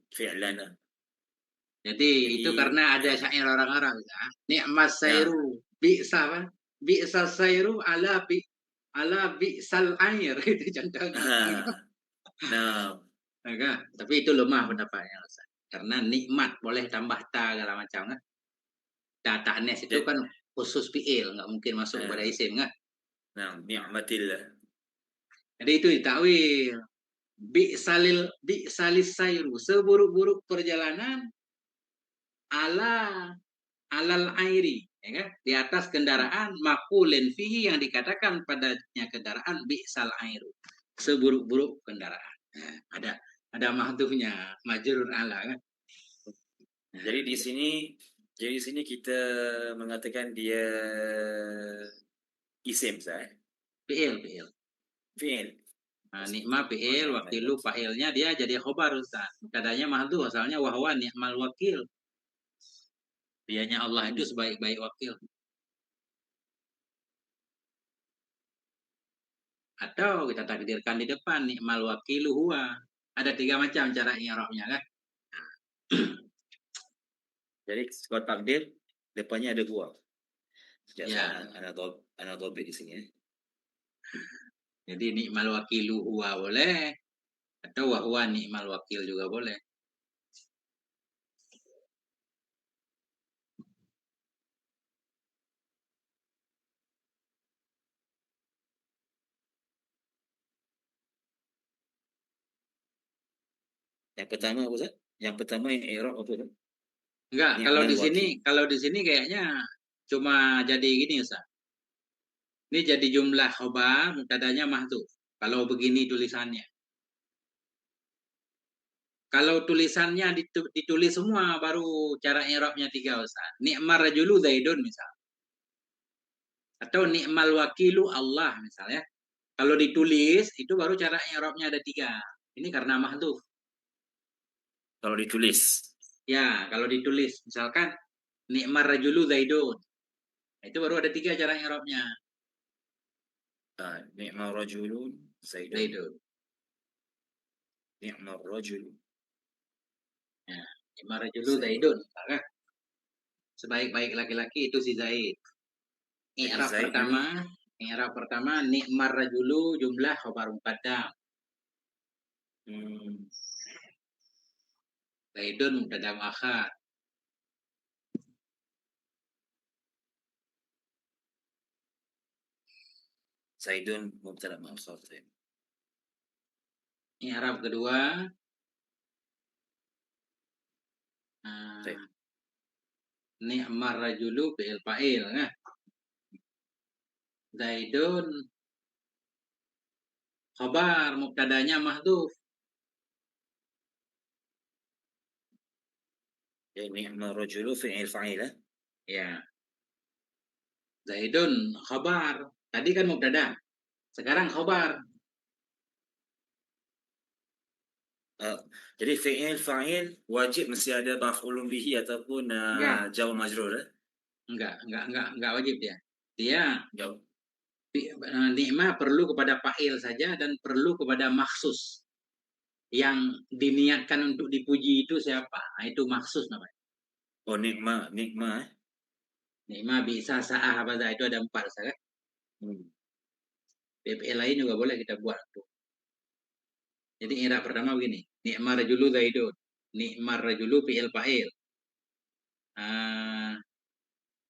S2: fi'lan.
S1: Jadi itu karena ada syair orang Arab. Ni'mas sayru bi'sa apa? Bi'sa sayru ala bi'sal air. Itu contohnya.
S2: Nah.
S1: Tapi itu lemah pendapatnya. Karena nikmat boleh tambah ta segala macam kan. Ta ta'nis itu kan khusus fi'il, nggak mungkin masuk kepada isim kan.
S2: Nah, ni'matillah.
S1: Jadi itu ditakwil. Bi'salis sayru, seburuk-buruk perjalanan alal airi, ya kan? Di atas kendaraan, makulin fihi, yang dikatakan padanya kendaraan bi'sal airu, seburuk-buruk kendaraan. Ada mahdhufnya, majrur ala kan.
S2: Jadi di sini Jadi di sini kita mengatakan dia isim sah.
S1: Fi'il.
S2: Fi'il.
S1: Ni'ma
S2: Oh,
S1: fi'il,
S2: ni'mal
S1: wakilu
S2: wakil.
S1: fa'ilnya dia jadi khobar Ustaz. Mubtadanya mahdhuf asalnya wahwa ni'mal wakil. Dianya Allah itu sebaik-baik wakil. Atau kita takdirkan di depan ni'mal wakilu huwa. Ada 3 macam cara i'rabnya kan?
S2: Jadi kalau takdir depannya ada gua. Sejak saya
S1: Ya,
S2: anak dobit di sini ya.
S1: jadi ni'mal wakilu huwa boleh atau wahwa ni'mal wakil juga boleh.
S2: Yang pertama apa Ustaz? Yang pertama yang i'rab apa Ustaz?
S1: Enggak,
S2: Ni'mal wakil.
S1: kalau di sini kayaknya cuma jadi gini Ustaz. Ini jadi jumlah khobar, mubtadanya mahdhuf. Kalau begini tulisannya. Kalau tulisannya ditulis semua baru cara i'rabnya 3 Ustaz. Ni'mar rajulu Zaidun misal. Atau ni'mal wakilu Allah misalnya. Kalau ditulis itu baru cara i'rabnya ada 3. Ini karena mahdhuf.
S2: Kalau ditulis.
S1: Ya, kalau ditulis misalkan ni'mar rajulu Zaidun. Itu baru ada 3 cara i'rabnya.
S2: Ni'mal rajulun Zaidun.
S1: Zaidun.
S2: Ni'mal rajul
S1: Ya, ni'mar rajulu
S2: Zaidun.
S1: Zaidun misalkan. Sebaik-baik laki-laki itu si Zaid.
S2: Jadi
S1: I'rab
S2: Zaid
S1: pertama,
S2: ini
S1: ni'mar rajulu jumlah khabar muqaddam.
S2: hmm,
S1: Zaidun mubtada muakhar.
S2: Zaidun mubtada muakhar.
S1: I'rab kedua,
S2: Zaid.
S1: ni'mar rajulu fi'il fa'il. Nah, Zaidun khabar mubtadanya mahdhuf.
S2: Jadi ni'mal rajulu fi'il fa'il ya.
S1: Ya, Zaidun khabar. Tadi kan mubtada. Sekarang khabar.
S2: Uh, jadi fi'il fa'il wajib mesti ada maf'ulun bihi ataupun
S1: Enggak,
S2: jar majrur ya.
S1: enggak wajib dia. Dia
S2: Jawab.
S1: ni'mah perlu kepada fa'il saja dan perlu kepada maksus. Yang diniatkan untuk dipuji itu siapa? Nah, itu maksus namanya.
S2: Oh nikma eh.
S1: Ni'mah bisa sa'ah apa itu ada 4 kan?
S2: Hmm.
S1: PPL lain juga boleh kita buat tuh. Jadi i'rab pertama begini. Ni'mar rajulu Zaidun. Ni'mar rajulu fi'il fa'il.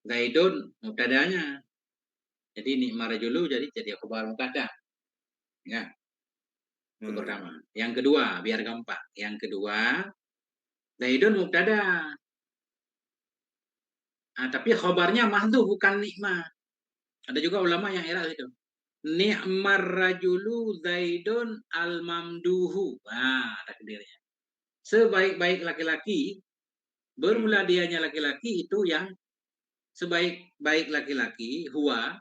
S1: Zaidun mubtadanya. Jadi ni'mar rajulu jadi khabar mubtada. Ya, itu pertama. Yang kedua, biar gampang. Yang kedua, Zaidun mubtada. Tapi khabarnya mahdhuf bukan ni'mah. Ada juga ulama yang i'rab itu. Ni'mar rajulu Zaidun al-mamduhu. Takdirnya. Sebaik-baik laki-laki, bermula dianya laki-laki itu yang sebaik-baik laki-laki, huwa,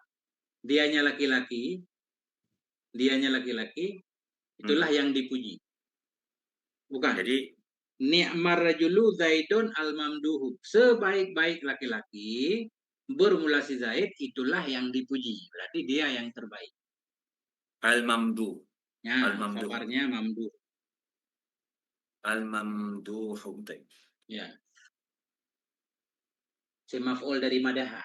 S1: dianya laki-laki, itulah yang dipuji. Bukan.
S2: Jadi
S1: Ni'mar rajulu Zaidun al-mamduhu. Sebaik-baik laki-laki, bermula si Zaid, itulah yang dipuji. Berarti dia yang terbaik.
S2: al-mamdu.
S1: Ya,
S2: Al-mamdu.
S1: khabarnya mamduh.
S2: Al-mamduhu.
S1: Ya. Si maf'ul dari madaha.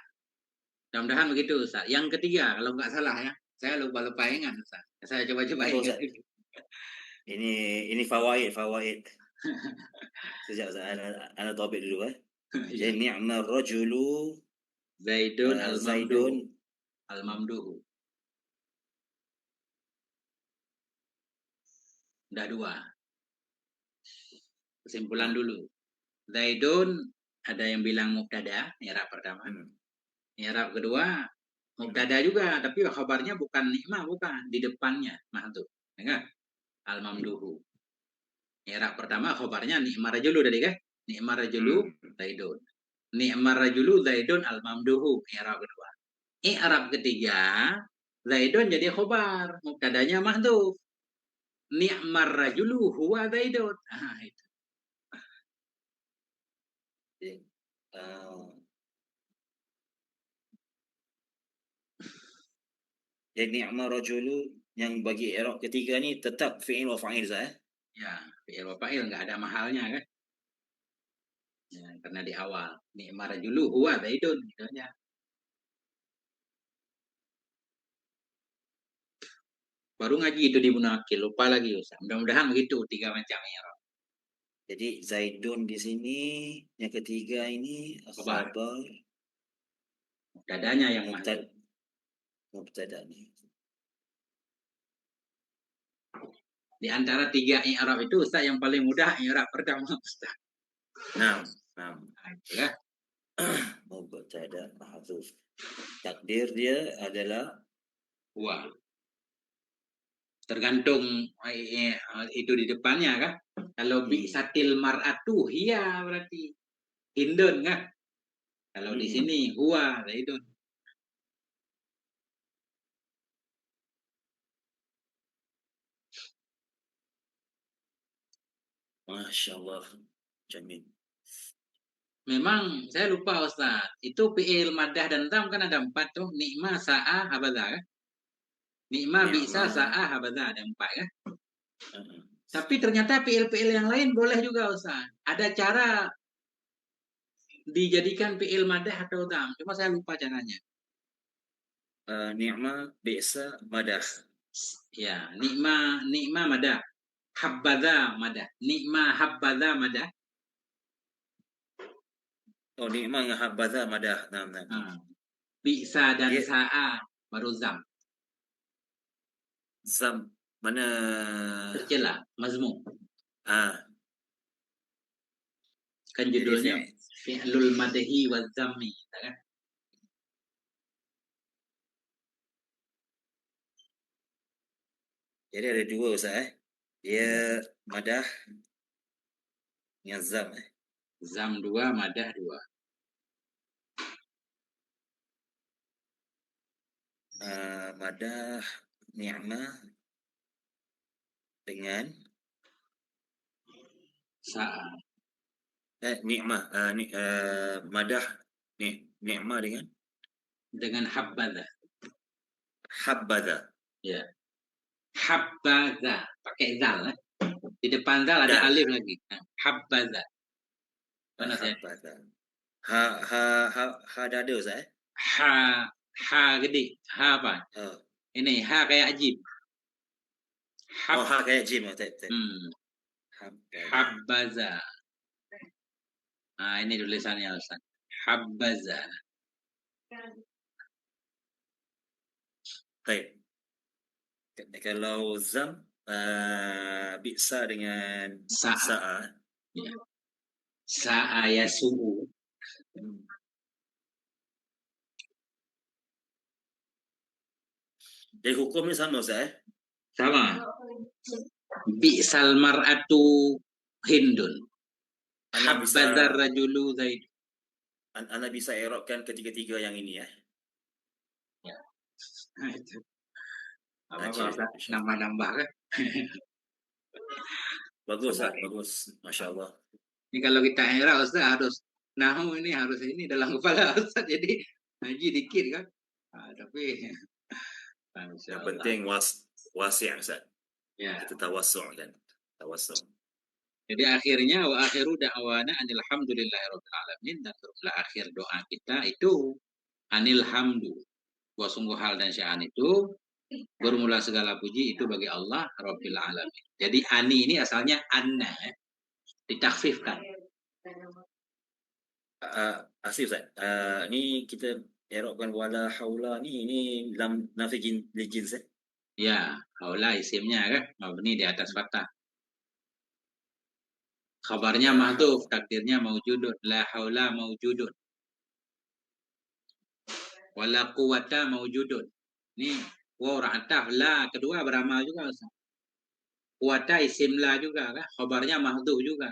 S1: Mudah-mudahan begitu, Ustaz. Yang ketiga, kalau nggak salah ya. Saya lupa-lupa ingat, Ustaz. Saya coba-coba
S2: Apa
S1: ingat.
S2: Ustaz? Ini fawaid. Sejak ana topik dulu eh.
S1: Iya.
S2: Jadi ni'mal rajulu
S1: Zaidun
S2: Zaidun.
S1: al-mamduhu. Al-mamduhu. Udah 2. Kesimpulan dulu. Zaidun ada yang bilang mubtada, i'rab pertama. I'rab kedua, mubtada juga, tapi khabarnya bukan ni'mah, bukan. Di depannya, mahdhuf. Ya kan? Al-mamduhu. I'rab pertama khabarnya ni'mar rajulu tadi kan? Ni'mar rajulu Zaidun. Ni'mar rajulu Zaidun al-mamduhu. I'rab kedua. I'rab ketiga, Zaidun jadi khobar. Mubtadanya mahdhuf. Ni'mar rajulu huwa Zaidun. Itu.
S2: Jadi ni'ma rajulu yang bagi i'rab ketiga ni tetap fi'il wa fa'il Ustaz.
S1: Ya, fi'il wa fa'il nggak ada mahalnya kan? Ya, karena di awal ni'mar rajulu huwa Zaidun gitu aja. Baru ngaji itu di Munakil, lupa lagi Ustaz. Mudah-mudahan begitu 3 macam i'rab.
S2: Jadi Zaidun di sini yang ketiga ini
S1: Khobar.
S2: khabar
S1: Mubtadanya yang mahdhuf.
S2: mubtada ni.
S1: Di antara 3 i'rab itu Ustaz yang paling mudah i'rab pertama Ustaz.
S2: Nah,
S1: Nah, itu ya.
S2: mubtada mahdhuf. Takdir dia adalah
S1: Huwa. Tergantung itu di depannya kan. Kalau bi'satil mar'atu hiya berarti Hindun kan. Kalau di sini huwa Zaidun.
S2: Masya Allah, Jamil.
S1: Memang saya lupa Ustaz. Itu fi'il madah dan tam kan ada 4 tuh. Ni'ma, sa'a, habadha kan. Ni'ma, bi'sa, sa'a, habadha ada 4 kan. Tapi ternyata fi'il-fi'il yang lain boleh juga Ustaz. Ada cara dijadikan fi'il madah atau tam. Cuma saya lupa caranya.
S2: Ni'ma, bi'sa, madah.
S1: Ya, ni'ma madah. Habbadha madah. Ni'ma habbadha madah.
S2: Oh, ni'ma dengan habadha madah. Nah.
S1: Bi'sa dan sa'a baru zam.
S2: Zam mana
S1: Tercela, mazmum. Kan judulnya fi'lul madhi wa zammi, kan?
S2: Jadi ada 2 Ustaz Dia madah dengan zam
S1: Zam 2, madah 2.
S2: Madah ni'ma dengan
S1: Sa'a.
S2: Ni'ma madah ni'ma
S1: dengan habbadha.
S2: Habbadha.
S1: Ya. Habbadha pakai zal. Di depan zal ada alif lagi. Habbadha. Mana saya?
S2: Habbadha. Ha dada Ustaz
S1: Ha gede. Ha apa? Ini ha kayak ajib.
S2: Ha kayak jim.
S1: Habbaza. Nah, ini tulisannya Ustaz. Habbaza.
S2: Baik. Kalau zam bi'sa dengan sa'a.
S1: Ya. Sa'a yasu'u.
S2: Jadi hukumnya sama Ustaz
S1: Sama. Bi'sal mar'atu Hindun. Habbadar rajulu Zaid.
S2: Anda bisa i'rabkan ketiga-tiga yang ini ya.
S1: Itu. Nambah-nambah kan?
S2: Bagus Ustaz, bagus. Masya Allah.
S1: Ini kalau kita i'rab Ustaz harus nahu ini harus ini dalam kepala Ustaz. Jadi ngaji dikit kan. Tapi
S2: yang penting wasi' Ustaz.
S1: Ya.
S2: Kita tawassu' kan. Tawassu'.
S1: Jadi akhirnya wa akhiru da'wana alhamdulillahirabbil alamin, dan akhir doa kita itu anil hamdu. Wa sungguh hal dan sya'an itu bermula segala puji itu bagi Allah Rabbil alamin. Jadi ani ini asalnya anna, ditakhfifkan.
S2: Asif Ustaz. Ni kita i'rabkan wala haula ni lam nafi jins
S1: Ya, haula isimnya kan mabni di atas fathah. Khabarnya mahdhuf, takdirnya maujudun. La haula maujudun. Wala quwata maujudun. Ini waw ra'ataf la kedua beramal juga Ustaz. Quwata isim la juga kan, khabarnya mahdhuf juga.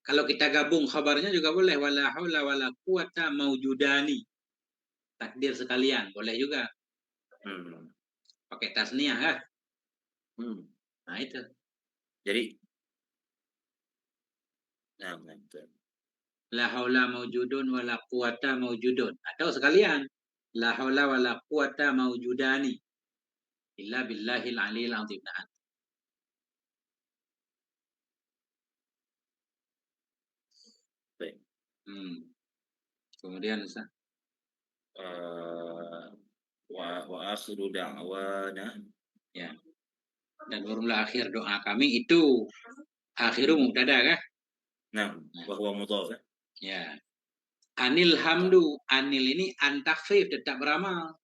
S1: Kalau kita gabung khabarnya juga boleh. Wala haula wala quwata maujudani. Takdir sekalian. Boleh juga. Pakai tasniah kan? Nah itu.
S2: Jadi, nah, betul.
S1: La haula maujudun wala quwata maujudun. Atau sekalian. La haula wala quwata maujudani. Illa billahil aliyil azim. Nah,
S2: Baik.
S1: Kemudian Ustaz.
S2: Wa akhiru da'wana.
S1: Ya. Dan bermula akhir doa kami itu akhiru mubtada kan?
S2: Nah, wa huwa mudhaf.
S1: Ya. Anil hamdu. Anil ini antakfif tetap beramal.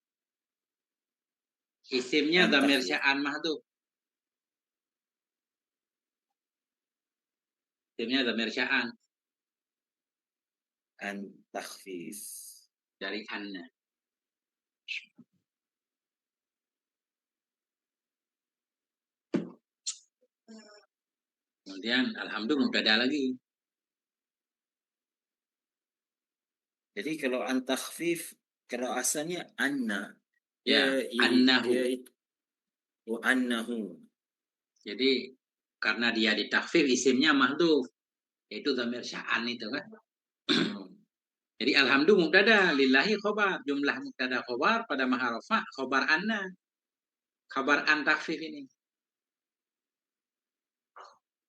S1: Isimnya dhamir sya'an mahdhuf. Isimnya dhamir sya'an.
S2: An takhfif.
S1: Dari anna. Kemudian alhamdulillah mubtada lagi.
S2: Jadi kalau an takhfif, kalau asalnya anna.
S1: Ya, annahu.
S2: Wa annahu.
S1: Jadi karena dia ditakfif isimnya mahdhuf. Yaitu dhamir sya'an itu kan. Jadi alhamdulillah mubtada, lillahi khobar. Jumlah mubtada khobar pada maha rafa khobar anna. Khabar an takfif ini.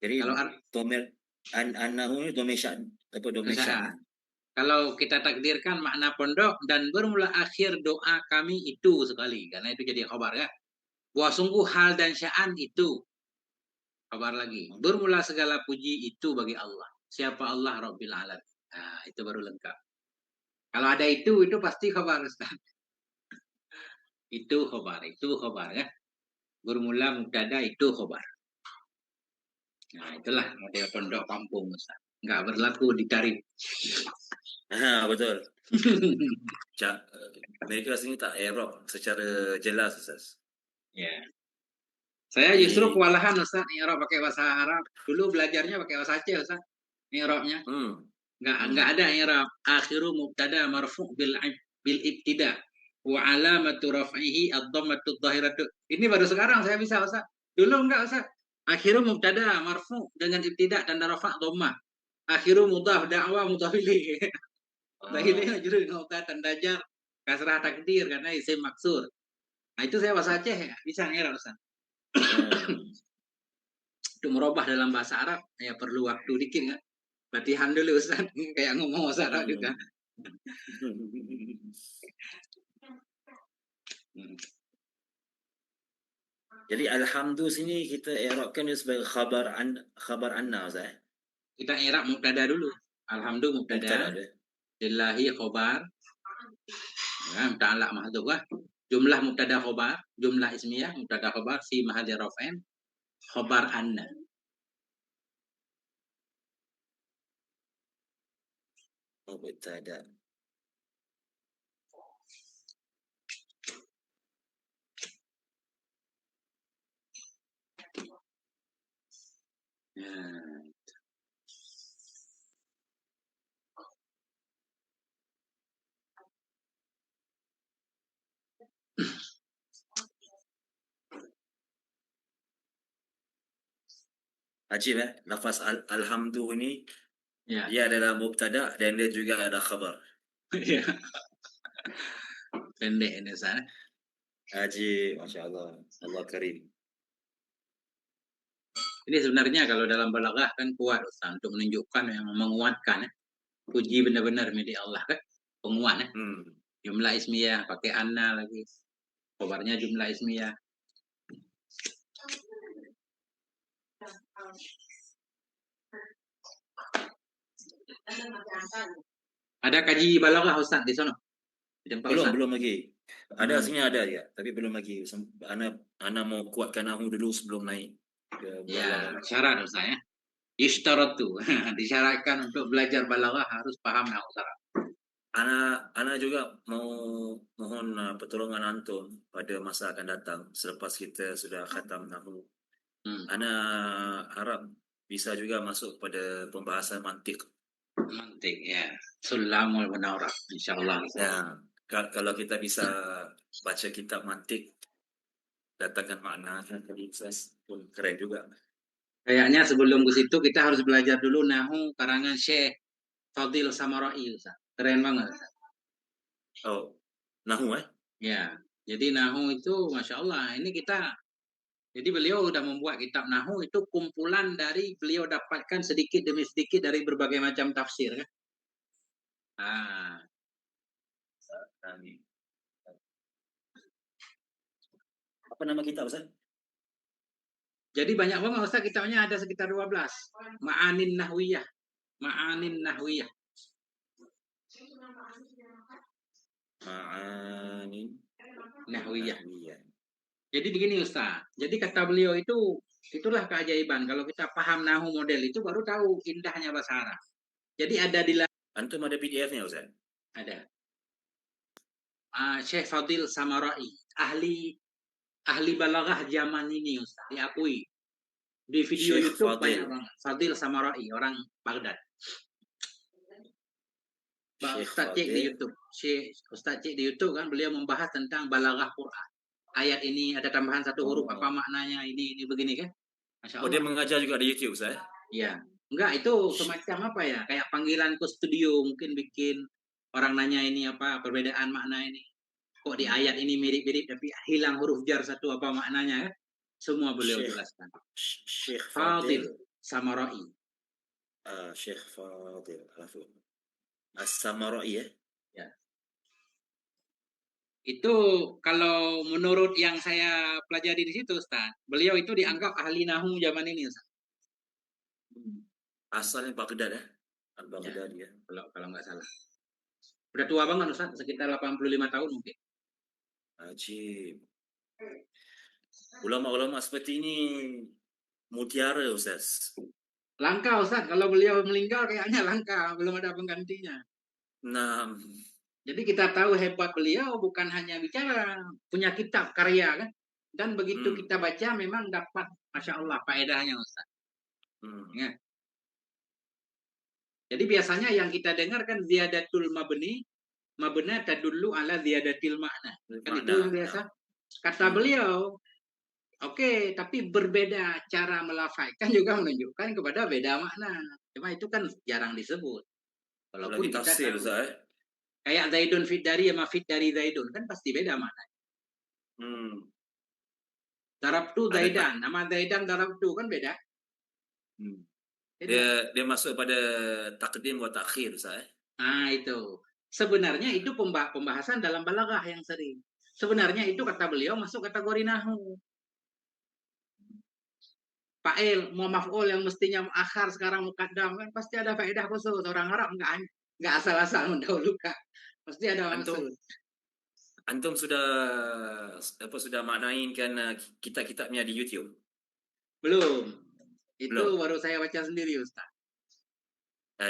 S2: Jadi
S1: Kalau
S2: domir annahu ini domir sya'an. Apa domir sya'an?
S1: Kalau kita takdirkan makna pondok dan bermula akhir doa kami itu sekali. Karena itu jadi khabar ya. Wah sungguh hal dan sya'an itu. Khabar lagi. Bermula segala puji itu bagi Allah. Siapa Allah Rabbil Alamin. Nah, itu baru lengkap. Kalau ada itu pasti khabar Ustaz. Itu khabar ya. Bermula mubtada itu khabar. Nah, itulah model pondok kampung Ustaz. Enggak berlaku di tarif.
S2: Betul. Mereka sini tak i'rab secara jelas, Ustaz.
S1: Ya. Saya justru kewalahan Ustaz i'rab pakai bahasa Arab. Dulu belajarnya pakai bahasa Aceh Ustaz. I'rabnya. Enggak ada i'rab. Akhiru mubtada marfu' bil ibtida wa alamatu raf'ihi ad-dhammatu dhahiratu. Ini baru sekarang saya bisa Ustaz. Dulu enggak Ustaz. Akhiru mubtada marfu' dengan ibtida dan rafa' dhammah. Akhiru mudhaf da'wa mudhaf ilaih. Dahilnya juru mubtada tandajar kasrah takdir karena isim maksur. Nah itu saya bahasa Aceh ya, bisa i'rab Ustaz. Untuk merubah dalam bahasa Arab ya perlu waktu dikit kan. Latihan dulu Ustaz, kayak ngomong bahasa Arab juga.
S2: Jadi alhamdulillah sini kita i'rabkan sebagai khabar anna Ustaz.
S1: Kita i'rab mubtada dulu. Alhamdulillah mubtada. Lillahi khobar. Ya, ta'ala mahdhuf lah. Jumlah mubtada khobar, jumlah ismiyah mubtada khobar fi mahalli raf'in khobar anna.
S2: Mubtada. Ajib lafaz alhamdulillah ini dia adalah mubtada dan dia juga ada khabar.
S1: Ya. Pendek ini Ustaz.
S2: Ajib, Masya Allah. Allah karim.
S1: Ini sebenarnya kalau dalam balaghah kan kuat Ustaz untuk menunjukkan yang menguatkan puji benar-benar milik Allah kan penguat jumlah ismiyah pakai anna lagi khabarnya jumlah ismiyah. Ada kaji balaghah Ustaz di sana?
S2: Belum lagi. Ada sini ada ya, tapi belum lagi. Ana mau kuatkan aku dulu sebelum naik.
S1: Ya, syarat Ustaz ya. Yushtaratu. Disyaratkan untuk belajar balaghah harus paham nahwu saraf.
S2: Ana juga mau mohon pertolongan antum pada masa akan datang selepas kita sudah khatam nahwu. Ana harap bisa juga masuk pada pembahasan mantik.
S1: Mantik ya. Sulamul Munawwarah, insyaallah.
S2: Ya, kalau kita bisa baca kitab mantik, datangkan makna tadi Ustaz, pun keren juga.
S1: Kayaknya sebelum ke situ kita harus belajar dulu nahu karangan Syekh Fadil Samarai, Ustaz. Keren banget, Ustaz.
S2: Oh, nahu
S1: Ya, jadi nahu itu Masya Allah, ini kita, jadi beliau sudah membuat kitab nahu itu kumpulan dari beliau dapatkan sedikit demi sedikit dari berbagai macam tafsir kan. Ah,
S2: Amin. Apa nama kitab Ustaz?
S1: jadi banyak banget Ustaz, kitabnya ada sekitar 12. Ma'anin Nahwiyah. Ma'anin Nahwiyah.
S2: Ma'anin
S1: Nahwiyah.
S2: Nahwiyah.
S1: Jadi begini Ustaz, jadi kata beliau itu, itulah keajaiban. Kalau kita paham nahu model itu baru tahu indahnya bahasa Arab. Jadi ada di
S2: Antum ada PDF-nya Ustaz?
S1: ada Syekh Fadil Samarai, ahli balaghah zaman ini Ustaz, diakui. Di video
S2: Syekh
S1: YouTube
S2: Fadil.
S1: banyak banget. Fadil Samarai, orang Baghdad.
S2: Syekh
S1: Ustaz cek di
S2: Fadil.
S1: YouTube. Ustaz cek di YouTube kan beliau membahas tentang balaghah Quran. Ayat ini ada tambahan satu huruf, apa
S2: Oh.
S1: maknanya, ini begini kan. Masya
S2: Oh, dia
S1: Allah.
S2: mengajar juga di YouTube Ustaz?
S1: Ya, enggak itu semacam apa ya? Kayak panggilan ke studio, mungkin bikin orang nanya ini apa perbedaan makna ini. Kok di ayat ini mirip-mirip tapi hilang huruf jar satu, apa maknanya ya? Semua beliau
S2: Syekh
S1: jelaskan.
S2: Syekh
S1: Fadil
S2: Fadil.
S1: Samarai.
S2: Syekh Fadil. As-Samarai ya?
S1: Ya. Itu kalau menurut yang saya pelajari di situ, Ustaz, beliau itu dianggap ahli nahu zaman ini, Ustaz.
S2: Asalnya Baghdad ya?
S1: Ya,
S2: Al-Baghdadi ya?
S1: kalau nggak salah. Udah tua banget, Ustaz, sekitar 85 tahun mungkin.
S2: Ajib. Ulama-ulama seperti ini mutiara Ustaz.
S1: Langka, Ustaz, kalau beliau meninggal kayaknya langka, belum ada penggantinya.
S2: Nah,
S1: Jadi kita tahu hebat beliau bukan hanya bicara, punya kitab karya kan. Dan begitu kita baca memang dapat, Masya Allah, faedahnya Ustaz. Ya. Jadi biasanya yang kita dengar kan ziyadatul mabni, mabna tadullu ala ziyadatil makna. Kan itu yang biasa. Kata beliau, oke, tapi berbeda cara melafalkan juga menunjukkan kepada beda makna. Cuma itu kan jarang disebut. Walaupun
S2: lagi
S1: kita
S2: tafsir
S1: tahu.
S2: Ustaz.
S1: Kayak Zaidun fit dari sama fit dari Zaidun kan pasti beda makna. Darabtu Zaidan, nama Zaidan Darabtu kan beda. Beda.
S2: Dia masuk pada takdim wa takhir Ustaz.
S1: Nah, itu. Sebenarnya itu pembahasan dalam balaghah yang sering. Sebenarnya itu kata beliau masuk kategori nahu. Fa'il, mau maf'ul yang mestinya akhar sekarang muqaddam kan pasti ada faedah khusus. Orang Arab enggak asal-asal mendahulukan. Pasti ada maksud.
S2: Antum sudah maknainkan kitab-kitabnya di YouTube?
S1: Belum. Itu
S2: Belum.
S1: baru saya baca sendiri, Ustaz.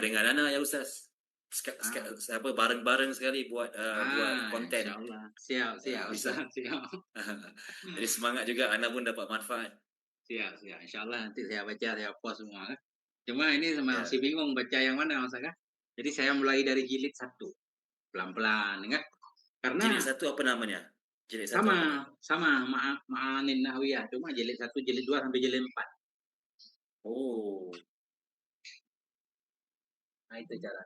S2: Dengan Ana ya Ustaz. Bareng-bareng sekali buat konten.
S1: Siap,
S2: Bisa.
S1: siap.
S2: Jadi semangat juga, Ana pun dapat manfaat.
S1: Siap. Insya Allah nanti saya baca, saya post semua. Cuma ini masih bingung baca yang mana, Mas. Jadi saya mulai dari jilid 1. Pelan-pelan, ingat? Karena
S2: jilid 1 apa namanya? Jilid 1
S1: sama Ma'anin Nahwiyah. Cuma jilid 1, jilid 2 sampai jilid 4.
S2: Oh.
S1: Nah, itu cara.